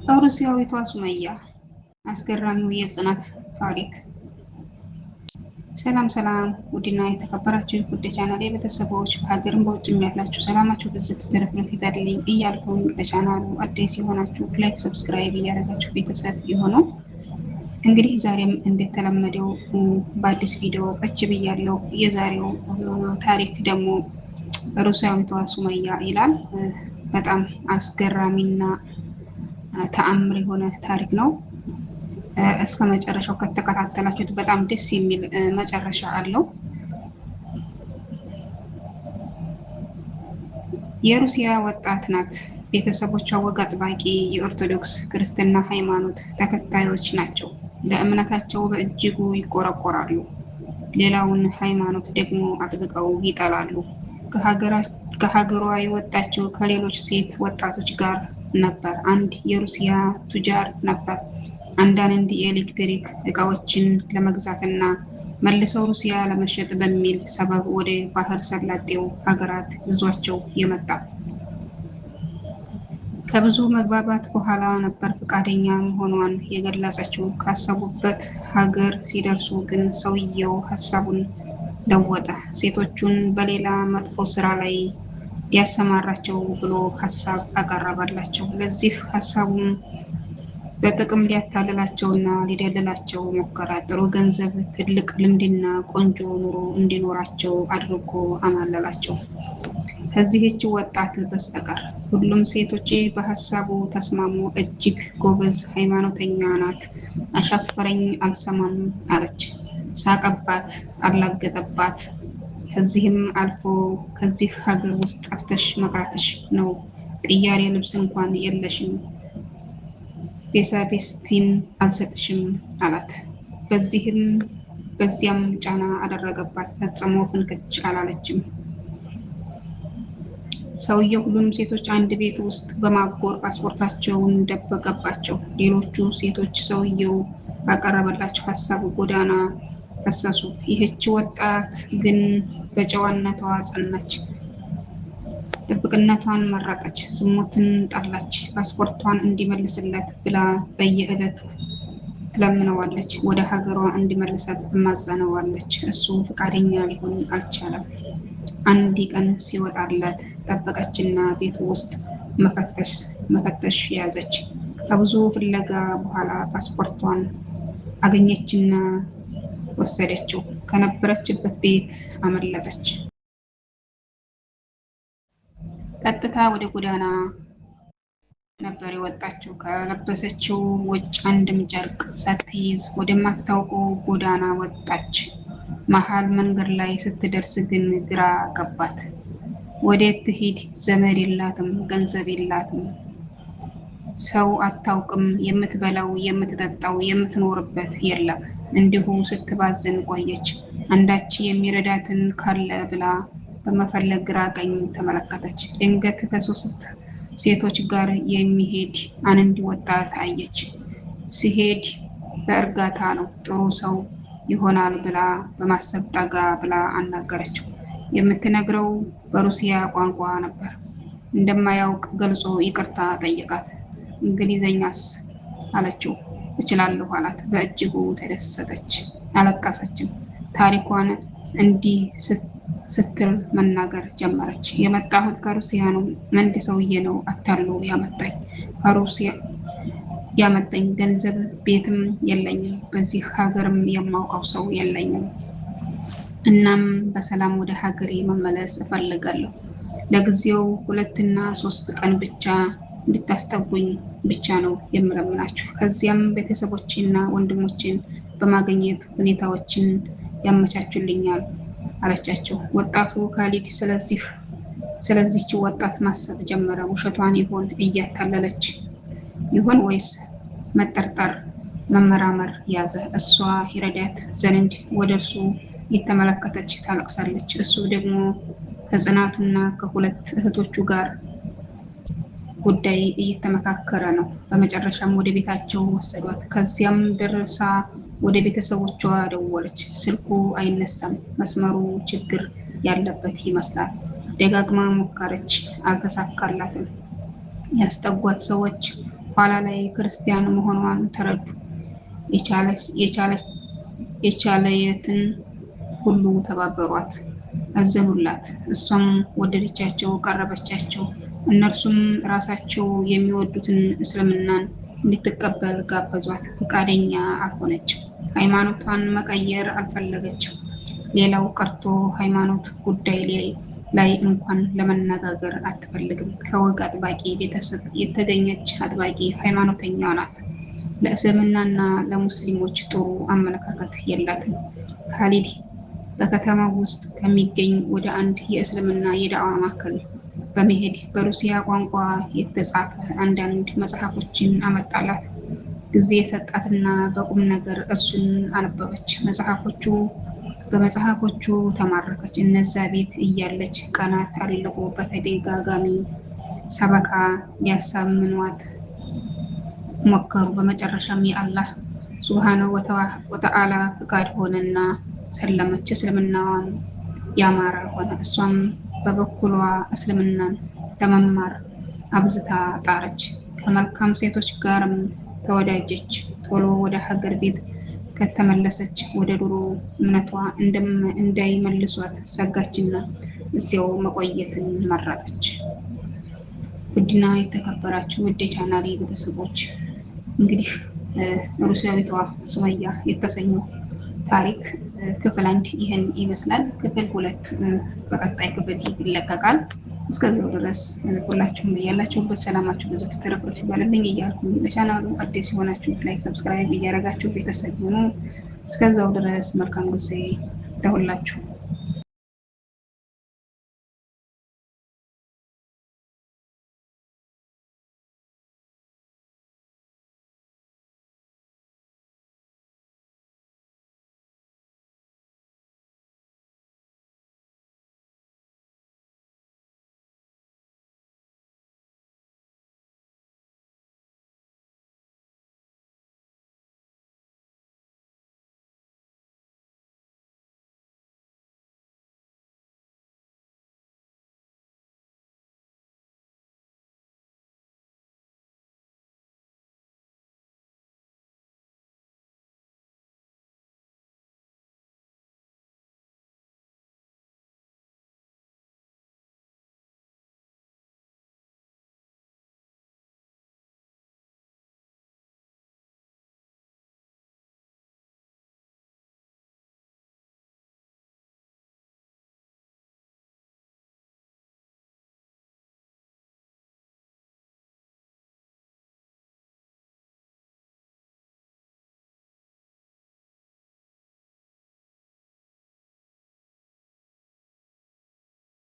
ሩሲያዊቷ ሱመያ አስገራሚው የጽናት ታሪክ። ሰላም ሰላም! ውድና የተከበራችሁ ውድ ቻናሌ ቤተሰቦች በሀገርም በውጭም ያላችሁ ሰላማችሁ ብዝት ትርፍርፍ ይበልልኝ እያልኩኝ ለቻናሉ አዲስ የሆናችሁ ላይክ፣ ሰብስክራይብ እያደረጋችሁ ቤተሰብ የሆነው እንግዲህ ዛሬም እንደተለመደው በአዲስ ቪዲዮ እች ብያለሁ። የዛሬው ታሪክ ደግሞ ሩሲያዊቷ ሱመያ ይላል። በጣም አስገራሚና ተአምር የሆነ ታሪክ ነው። እስከ መጨረሻው ከተከታተላችሁት በጣም ደስ የሚል መጨረሻ አለው። የሩሲያ ወጣት ናት። ቤተሰቦቿ ወግ አጥባቂ የኦርቶዶክስ ክርስትና ሃይማኖት ተከታዮች ናቸው። ለእምነታቸው በእጅጉ ይቆረቆራሉ። ሌላውን ሃይማኖት ደግሞ አጥብቀው ይጠላሉ። ከሀገሯ የወጣችው ከሌሎች ሴት ወጣቶች ጋር ነበር። አንድ የሩሲያ ቱጃር ነበር። አንዳንድ የኤሌክትሪክ እቃዎችን ለመግዛትና መልሰው ሩሲያ ለመሸጥ በሚል ሰበብ ወደ ባህር ሰላጤው ሀገራት ይዟቸው የመጣ። ከብዙ መግባባት በኋላ ነበር ፈቃደኛ መሆኗን የገለጸችው። ካሰቡበት ሀገር ሲደርሱ ግን ሰውየው ሀሳቡን ለወጠ። ሴቶቹን በሌላ መጥፎ ስራ ላይ ሊያሰማራቸው ብሎ ሀሳብ አቀረበላቸው። ለዚህ ሀሳቡም በጥቅም ሊያታልላቸውና ሊደልላቸው ሞከረ። ጥሩ ገንዘብ፣ ትልቅ ልምድና ቆንጆ ኑሮ እንዲኖራቸው አድርጎ አማለላቸው። ከዚህች ወጣት በስተቀር ሁሉም ሴቶች በሀሳቡ ተስማሙ። እጅግ ጎበዝ ሃይማኖተኛ ናት። አሻፈረኝ አልሰማም አለች። ሳቀባት፣ አላገጠባት። ከዚህም አልፎ ከዚህ ሀገር ውስጥ ጠፍተሽ መቅረትሽ ነው። ቅያሬ ልብስ እንኳን የለሽም። ቤሳቤስቲን አልሰጥሽም አላት። በዚያም ጫና አደረገባት። ፈጽሞ ፍንክች አላለችም። ሰውየው ሁሉንም ሴቶች አንድ ቤት ውስጥ በማጎር ፓስፖርታቸውን ደበቀባቸው። ሌሎቹ ሴቶች ሰውየው ባቀረበላቸው ሀሳብ ጎዳና ፈሰሱ። ይህች ወጣት ግን በጨዋነቷ ጸናች። ጥብቅነቷን መረጠች። ዝሙትን ጠላች። ፓስፖርቷን እንዲመልስለት ብላ በየዕለቱ ትለምነዋለች። ወደ ሀገሯ እንዲመልሳት ትማጸነዋለች። እሱ ፈቃደኛ ሊሆን አልቻለም። አንድ ቀን ሲወጣላት ጠበቀችና ቤቱ ውስጥ መፈተሽ ያዘች። ከብዙ ፍለጋ በኋላ ፓስፖርቷን አገኘችና ወሰደችው። ከነበረችበት ቤት አመለጠች። ቀጥታ ወደ ጎዳና ነበር የወጣችው። ከለበሰችው ውጭ አንድም ጨርቅ ሳትይዝ ወደማታውቀው ጎዳና ወጣች። መሀል መንገድ ላይ ስትደርስ ግን ግራ ገባት። ወዴት ትሂድ? ዘመድ የላትም፣ ገንዘብ የላትም፣ ሰው አታውቅም። የምትበላው፣ የምትጠጣው፣ የምትኖርበት የለም። እንዲሁ ስትባዝን ቆየች። አንዳች የሚረዳትን ካለ ብላ በመፈለግ ግራ ቀኝ ተመለከተች። ድንገት ከሶስት ሴቶች ጋር የሚሄድ አንድ ወጣት አየች። ሲሄድ በእርጋታ ነው። ጥሩ ሰው ይሆናል ብላ በማሰብ ጠጋ ብላ አናገረችው። የምትነግረው በሩሲያ ቋንቋ ነበር። እንደማያውቅ ገልጾ ይቅርታ ጠየቃት። እንግሊዘኛስ አለችው። እችላለሁ አላት። በእጅጉ ተደሰተች፣ አለቀሰችም። ታሪኳን እንዲህ ስትል መናገር ጀመረች። የመጣሁት ከሩሲያ ነው። አንድ ሰውዬ ነው አታሎ ያመጣኝ። ከሩሲያ ያመጣኝ ገንዘብ፣ ቤትም የለኝም። በዚህ ሀገርም የማውቀው ሰው የለኝም። እናም በሰላም ወደ ሀገሬ መመለስ እፈልጋለሁ። ለጊዜው 2 እና 3 ቀን ብቻ እንድታስጠጉኝ ብቻ ነው የምለምናችሁ። ከዚያም ቤተሰቦችና ወንድሞችን በማግኘት ሁኔታዎችን ያመቻቹልኛል አለቻቸው። ወጣቱ ካሊድ ስለዚህች ወጣት ማሰብ ጀመረ። ውሸቷን ይሆን? እያታለለች ይሆን ወይስ መጠርጠር፣ መመራመር ያዘ። እሷ ይረዳት ዘንድ ወደ እርሱ እየተመለከተች ታለቅሳለች። እሱ ደግሞ ከጽናቱና ከሁለት እህቶቹ ጋር ጉዳይ እየተመካከረ ነው። በመጨረሻም ወደ ቤታቸው ወሰዷት። ከዚያም ደርሳ ወደ ቤተሰቦቿ ደወለች። ስልኩ አይነሳም። መስመሩ ችግር ያለበት ይመስላል። ደጋግማ ሞከረች፣ አልተሳካላትም። ያስጠጓት ሰዎች ኋላ ላይ ክርስቲያን መሆኗን ተረዱ። የቻለየትን ሁሉ ተባበሯት፣ አዘኑላት። እሷም ወደደቻቸው፣ ቀረበቻቸው። እነርሱም ራሳቸው የሚወዱትን እስልምናን እንድትቀበል ጋበዟት። ፈቃደኛ አልሆነችም። ሃይማኖቷን መቀየር አልፈለገችም። ሌላው ቀርቶ ሃይማኖት ጉዳይ ላይ እንኳን ለመነጋገር አትፈልግም። ከወግ አጥባቂ ቤተሰብ የተገኘች አጥባቂ ሃይማኖተኛ ናት። ለእስልምናና ለሙስሊሞች ጥሩ አመለካከት የላትም። ካሊድ በከተማው ውስጥ ከሚገኝ ወደ አንድ የእስልምና የዳዕዋ ማዕከል በመሄድ በሩሲያ ቋንቋ የተጻፈ አንዳንድ መጽሐፎችን አመጣላት። ጊዜ ሰጣትና በቁም ነገር እርሱን አነበበች። በመጽሐፎቹ ተማረከች። እነዛ ቤት እያለች ቀናት አለቁ። በተደጋጋሚ ሰበካ ሊያሳምኗት ሞከሩ። በመጨረሻም የአላህ ሱብሃነሁ ወተዓላ ፍቃድ ሆነና ሰለመች። እስልምናዋን ያማረ ሆነ። እሷም በበኩሏ እስልምናን ለመማር አብዝታ ጣረች። ከመልካም ሴቶች ጋርም ተወዳጀች። ቶሎ ወደ ሀገር ቤት ከተመለሰች ወደ ድሮ እምነቷ እንዳይመልሷት ሰጋችና እዚያው መቆየትን መረጠች። ውድና የተከበራችሁ ውድ የቻናሌ ቤተሰቦች እንግዲህ ሩሲያዊቷ ሱመያ የተሰኘው ታሪክ ክፍል 1 ይህን ይመስላል። ክፍል 2 በቀጣይ ክፍል ይለቀቃል። እስከዚያው ድረስ ሁላችሁም ያላችሁበት ሰላማችሁ ብዙ ተተረፈች ይባልልኝ እያልኩ ለቻናሉ አዲስ የሆናችሁ ላይክ፣ ሰብስክራይብ እያደረጋችሁ ቤተሰብ ሁኑ። እስከዚያው ድረስ መልካም ጊዜ ተሁላችሁ።